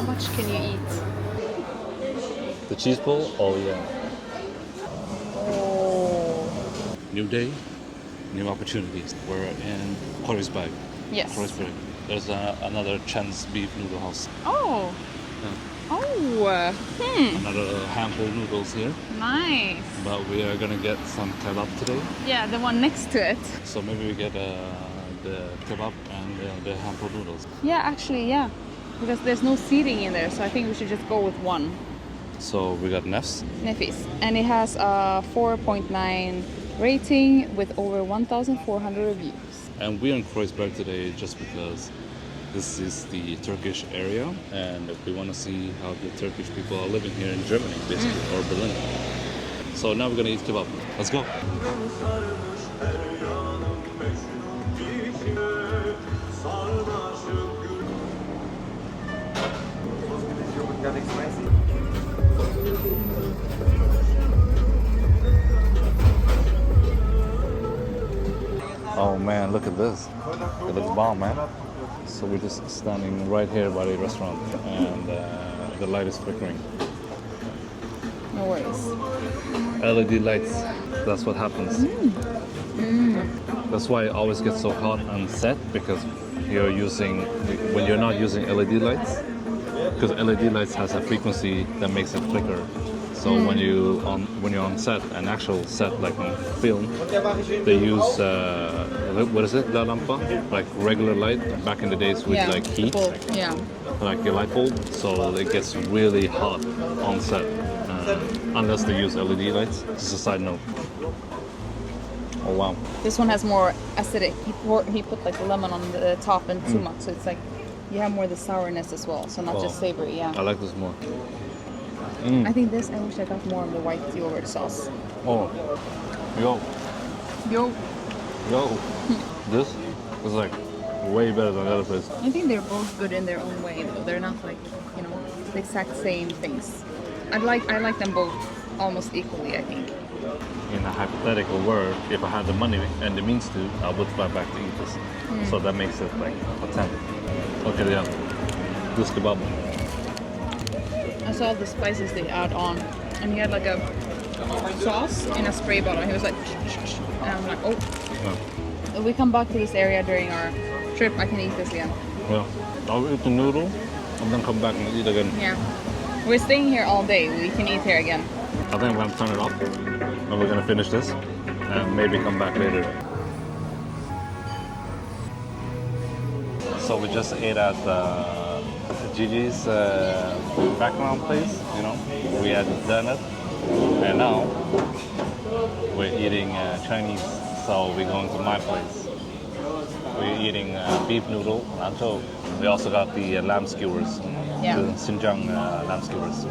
How much can you eat? The cheese ball? Oh yeah. Oh. New day, new opportunities. We're in Kreuzberg. Yes. Kreuzberg. There's another Chen's beef noodle house. Oh. Yeah. Oh. Another handful of noodles here. Nice. But we are gonna get some kebab today. Yeah, the one next to it. So maybe we get the kebab and the handful of noodles. Yeah, actually, yeah. Because there's no seating in there, so I think we should just go with one. So we got Nefis. And it has a 4.9 rating with over 1,400 reviews. And we're in Kreuzberg today just because this is the Turkish area and we want to see how the Turkish people are living here in Germany, basically, or Berlin. So now we're gonna eat kebab. Let's go. Oh man, look at this. It looks bomb, man. So we're just standing right here by the restaurant and the light is flickering. No worries. LED lights, that's what happens. That's why it always gets so hot on set, because when you're not using LED lights, because LED lights has a frequency that makes it flicker. So when you're on set, an actual set like on film, they use what is it, la lampa, like regular light back in the days with like heat, like a light bulb. So it gets really hot on set unless they use LED lights. Just a side note. Oh wow! This one has more acidic. He put like lemon on the top and too much, so it's like you have more of the sourness as well. So not just savory. Yeah. I like this more. I think this, I wish I got more of the white yogurt sauce. Oh, yo. This is like way better than the other place. I think they're both good in their own way, though. They're not like, you know, the exact same things. I like them both almost equally, I think. In a hypothetical world, if I had the money and the means to, I would fly back to eat this. So that makes it like a 10. Okay, yeah. This kebab. I saw the spices they add on, and he had like a sauce in a spray bottle. He was like, and I'm like, oh. Yeah. If we come back to this area during our trip, I can eat this again. Yeah. I'll eat the noodle and then come back and eat again. Yeah. We're staying here all day. We can eat here again. I think I'm going to turn it off and we're going to finish this and maybe come back later. So we just ate at Gigi's background place, you know. We had done it, and now we're eating Chinese. So we're going to my place. We're eating beef noodle, nacho. We also got the lamb skewers, the Xinjiang lamb skewers,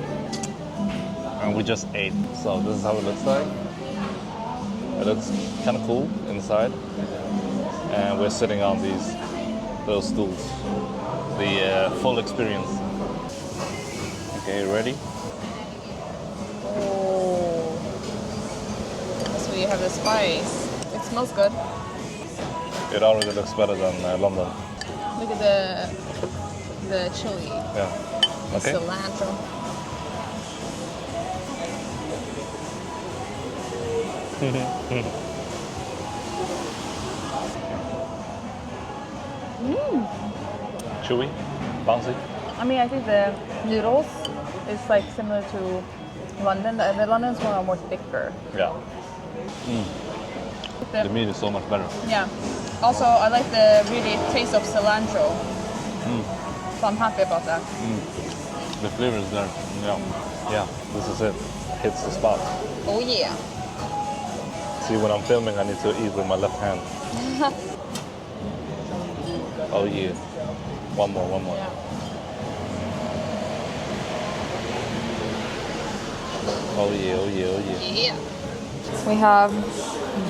and we just ate. So this is how it looks like. It looks kind of cool inside, and we're sitting on those stools. The full experience. Okay, ready? Oh. So you have the spice. It smells good. It already looks better than London. Look at the chili. Yeah. Okay. Cilantro. Chewy, bouncy. I mean, I think the noodles is like similar to London. The London's one are more thicker. Yeah. The meat is so much better. Yeah. Also, I like the really taste of cilantro. So I'm happy about that. The flavor is there. Yeah. Yeah. This is it. Hits the spot. Oh yeah. See, when I'm filming, I need to eat with my left hand. Oh yeah. One more. Yeah. Oh yeah. Yeah. We have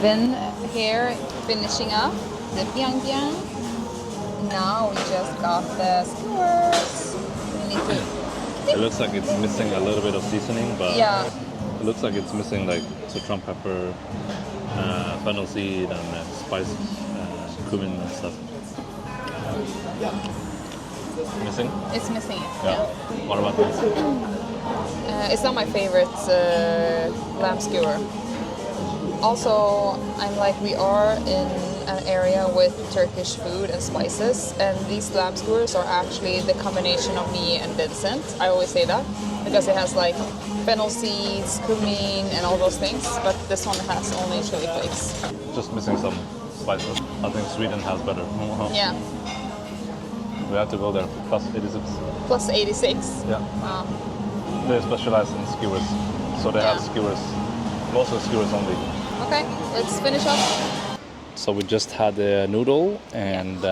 Vin here finishing up the biang. Now we just got the skewers. We need to. It looks like it's missing a little bit of seasoning, but it looks like it's missing like citron pepper, fennel seed, and spice, cumin and stuff. missing? It's missing it. Yeah. What about this? It's not my favorite lamb skewer. Also, I'm like, we are in an area with Turkish food and spices, and these lamb skewers are actually the combination of me and Vincent. I always say that because it has like fennel seeds, cumin, and all those things. But this one has only chili flakes. Just missing some spices. I think Sweden has better. Yeah, We have to go there. Plus 86. plus 86. Yeah. Wow. They specialize in skewers, so they have skewers. Most of the skewers only. Okay, let's finish up. So we just had a noodle, and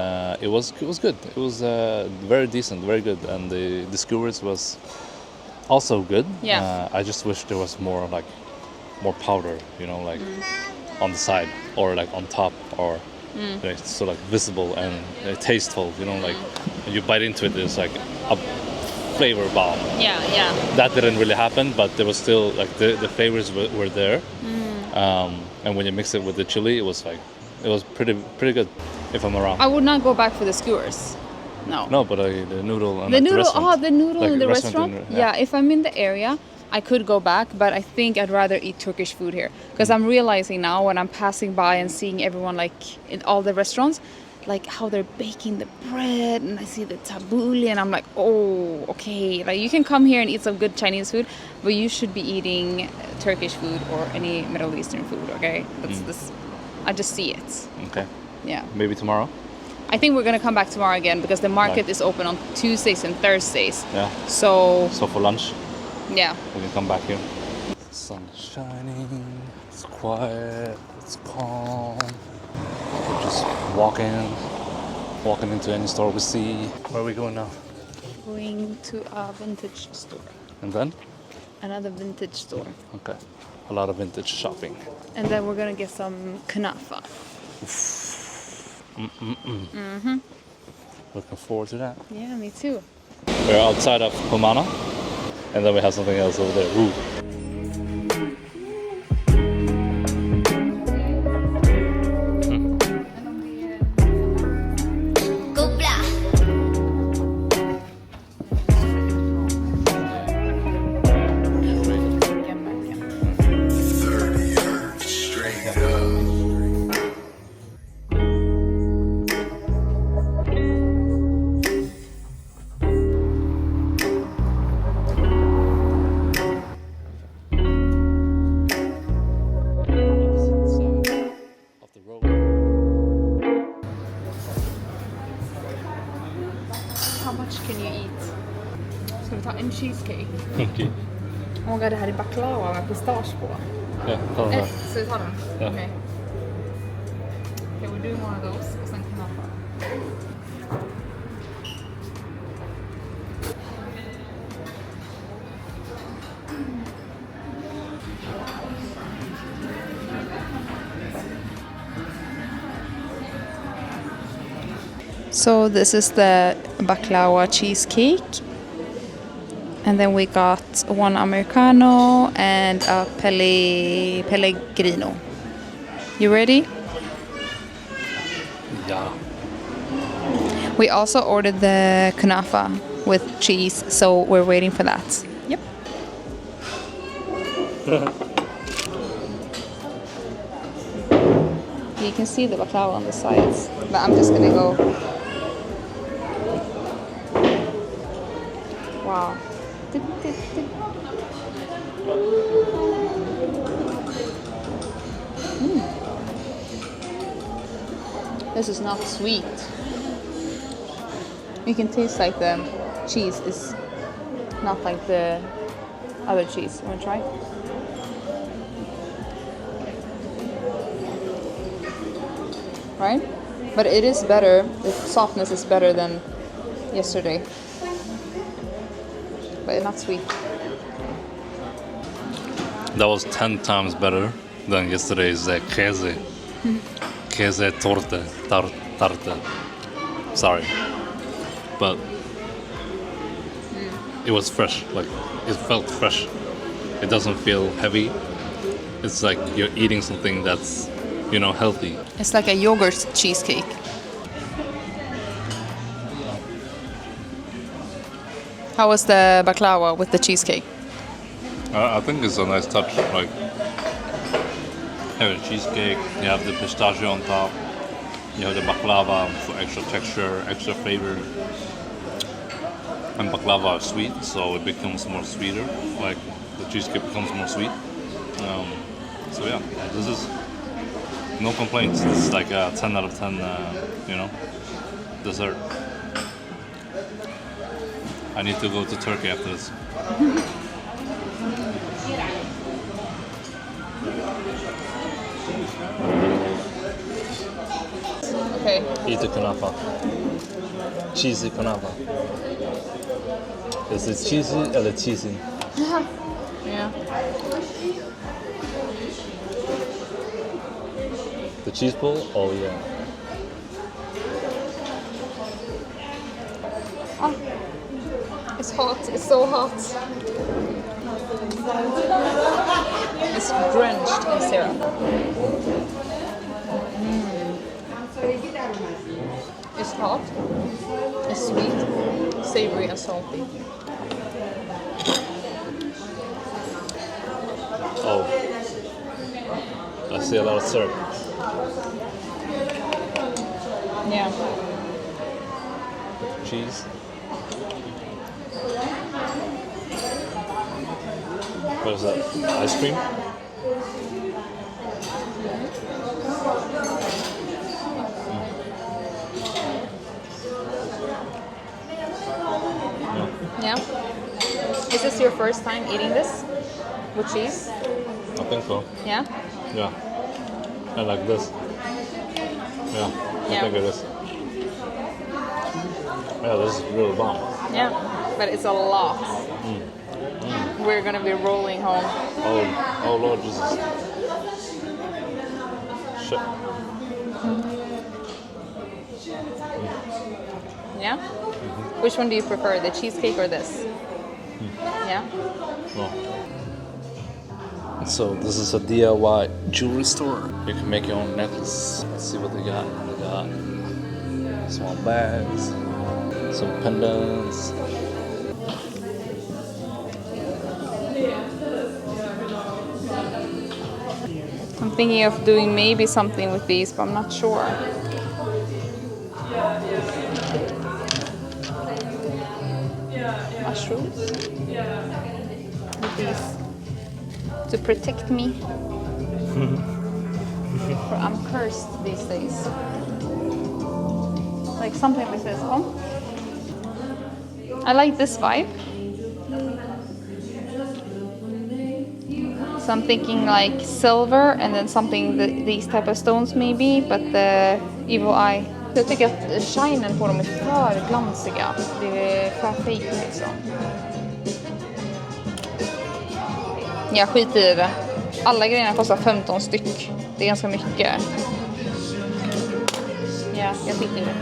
it was good. It was very decent, very good, and the skewers was also good. Yeah. I just wish there was more powder, like on the side or like on top, or like, so like visible and tasteful. Like when you bite into it, it's like a flavor bomb. Yeah. That didn't really happen, but there was still like the flavors were there. And when you mix it with the chili, it was pretty good. If I'm around. I would not go back for the skewers. No. No, but the noodle and The like, noodle. the restaurant. The noodle Like in the restaurant restaurant. Yeah, if I'm in the area, I could go back, but I think I'd rather eat Turkish food here because I'm realizing now when I'm passing by and seeing everyone like in all the restaurants, like how they're baking the bread, and I see the tabbouleh, and I'm like, oh, okay. Like you can come here and eat some good Chinese food, but you should be eating Turkish food or any Middle Eastern food. Okay, that's this. I just see it. Okay. Yeah. Maybe tomorrow. I think we're gonna come back tomorrow again because the market is open on Tuesdays and Thursdays. Yeah. So for lunch, yeah. we can come back here. The sun's shining. It's quiet. It's calm. We're just walking into any store we see. Where are we going now? Going to a vintage store. And then? Another vintage store. Okay. A lot of vintage shopping. And then we're gonna get some knafa. Looking forward to that. Yeah, me too. We're outside of Humana, and then we have something else over there. Ooh. How much can you eat? Ska vi ta en cheesecake? Okay. Oh my god, det här är baklava med pistage på. Ja, ta den här. Så vi tar den? Ja. Okay. Okay, we're doing one of those och sen knafa. So this is the baklava cheesecake, and then we got one americano and a pellegrino. You ready? Yeah. We also ordered the knafa with cheese, so we're waiting for that. Yep. You can see the baklava on the sides, but I'm just gonna go. Wow. This is not sweet. You can taste like the cheese is not like the other cheese. You wanna try? Right? But it is better. The softness is better than yesterday. But it's not sweet. That was 10 times better than yesterday's käse. Käse torte. Tarte. Sorry. But it was fresh. Like, it felt fresh. It doesn't feel heavy. It's like you're eating something that's, healthy. It's like a yogurt cheesecake. How was the baklava with the cheesecake? I think it's a nice touch. Like, you have a cheesecake, you have the pistachio on top, you have the baklava for extra texture, extra flavor. And baklava is sweet, so it becomes more sweeter. Like, the cheesecake becomes more sweet. So yeah, this is no complaints. This is like a 10 out of 10, dessert. I need to go to Turkey after this. Okay. Eat the kunafa. Cheesy kunafa. Is it cheesy or cheesy? Yeah. The cheese ball? Oh yeah. Oh, it's hot. It's so hot. It's drenched in syrup. It's hot. It's sweet, savory, and salty. Oh. I see a lot of syrup. Yeah. Cheese. What is that? Ice cream? Yeah. Is this your first time eating this with cheese? I think so. Yeah. Yeah. I like this. Yeah, I think it is. Yeah, this is really bomb. Yeah, but it's a lot. We're gonna be rolling home. Oh Lord Jesus. Shit. Yeah? Which one do you prefer, the cheesecake or this? Yeah? Oh. So this is a DIY jewelry store. You can make your own necklace. Let's see what they got. They got small bags, some pendants. I'm thinking of doing maybe something with these, but I'm not sure. Mushrooms? With these. To protect me. For I'm cursed these days. Like something like this. Oh. I like this vibe. So I'm thinking like silver and then something, these type of stones maybe, but the evil eye. Jag tycker att shinen på dem är för glansiga. Det är för fake liksom. Jag skiter i det. Alla grejerna kostar 15 styck. Det är ganska mycket. Ja, jag skiter i det.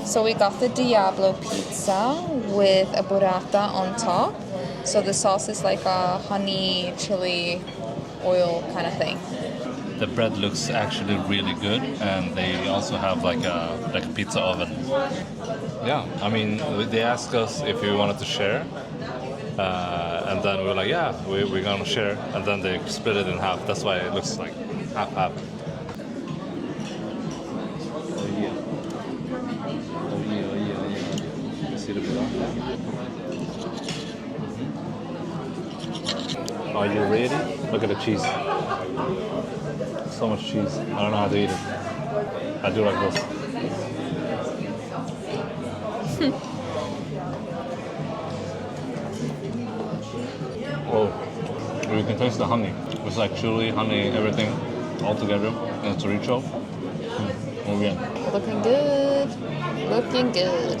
So we got the Diablo pizza with a burrata on top. So the sauce is like a honey chili oil kind of thing. The bread looks actually really good, and they also have like a pizza oven. Yeah, I mean, they asked us if we wanted to share, and then we were like, yeah, we're gonna share, and then they split it in half. That's why it looks like half. Are you ready? Look at the cheese. So much cheese. I don't know how to eat it. I do like this. Oh, you can taste the honey. It's like chili, honey, everything all together in a chorizo. Oh yeah. Looking good. Looking good.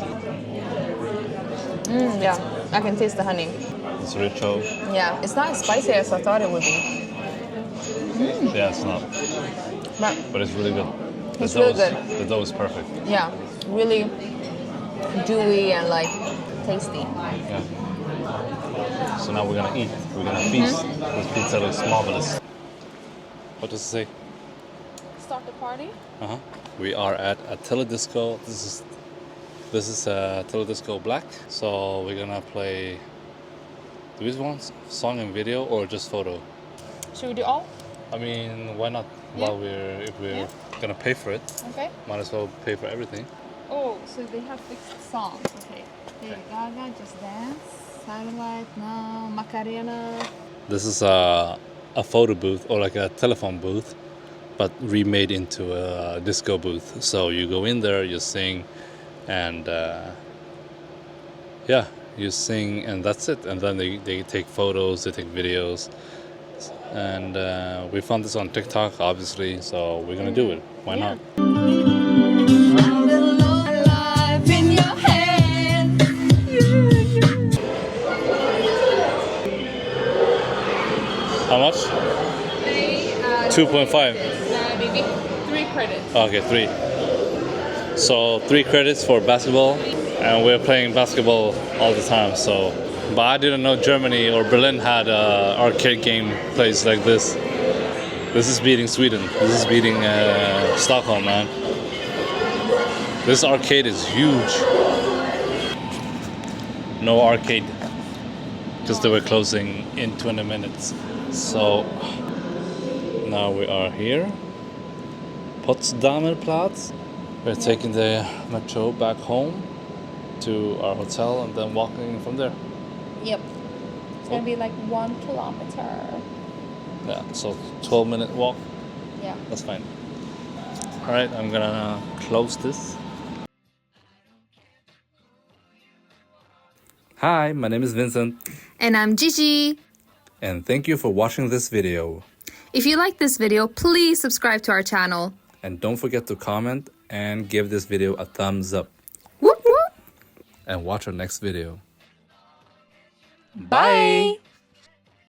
Yeah, I can taste the honey. The chorizo. Yeah, it's not as spicy as I thought it would be. Yeah, it's not. But it's really good. It's really good. The dough is perfect. Yeah, really dewy and like tasty. Yeah. So now we're gonna eat. We're gonna feast. This pizza looks marvelous. What does it say? Start the party. We are at a Teledisko. This is a Teledisko Black. So we're gonna play. Do we want song and video or just photo? Should we do all? I mean, why not? Yeah. While if we're gonna pay for it, Okay. might as well pay for everything. Oh, so they have fixed songs. Okay. Lady Gaga, Just Dance, Satellite Now, Macarena. This is a photo booth or like a telephone booth, but remade into a disco booth. So you go in there, you sing, and yeah, you sing, and that's it. And then they take photos, they take videos, and we found this on TikTok, obviously. So we're gonna do it. Why not? How much? 2.5. Maybe 3 credits. Okay, 3. So 3 credits for basketball, and we're playing basketball all the time. So, but I didn't know Germany or Berlin had a arcade game place like this. This is beating Sweden. This is beating Stockholm, man. This arcade is huge. No arcade because they were closing in 20 minutes. So now we are here, Potsdamer Platz. We're taking the metro back home to our hotel and then walking from there. Yep. It's gonna be like 1 kilometer. Yeah, so 12-minute walk. Yeah. That's fine. All right, I'm gonna close this. Hi, my name is Vincent. And I'm Gigi. And thank you for watching this video. If you like this video, please subscribe to our channel. And don't forget to comment and give this video a thumbs up. Whoop whoop. And watch our next video. Bye.